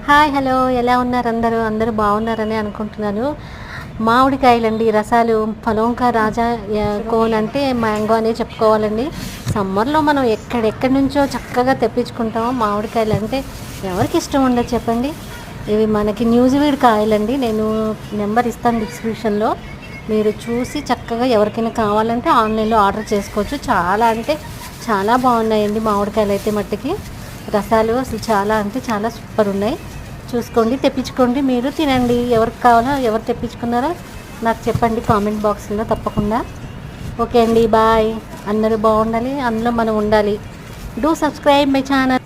Hi hello, ఎలా ఉన్నారు అందరూ బాగున్నారని అనుకుంటున్నాను. మామిడికాయలండి రసాలు. ఫలోంకా రాజా కోన్ అంటే మ్యాంగో అనే చెప్పుకోవాలండి. సమ్మర్లో మనం ఎక్కడెక్కడి నుంచో చక్కగా తెప్పించుకుంటాం. మామిడికాయలు అంటే ఎవరికి ఇష్టం ఉండదు చెప్పండి. ఇవి మనకి న్యూజివీడ్ కాయలండి. నేను నెంబర్ ఇస్తాను డిస్క్రిప్షన్లో, మీరు చూసి చక్కగా ఎవరికైనా కావాలంటే ఆన్లైన్లో ఆర్డర్ చేసుకోవచ్చు. చాలా అంటే చాలా బాగున్నాయండి మామిడికాయలు అయితే మట్టికి. రసాలు అసలు చాలా అంటే చాలా సూపర్ ఉన్నాయి. చూసుకోండి, తెప్పించుకోండి, మీరు తినండి. ఎవరికి కావాలో ఎవరు తెప్పించుకున్నారో నాకు చెప్పండి కామెంట్ బాక్స్లో తప్పకుండా. ఓకే అండి, బాయ్. అందరూ బాగుండాలి, అందులో మనం ఉండాలి. Do subscribe my channel.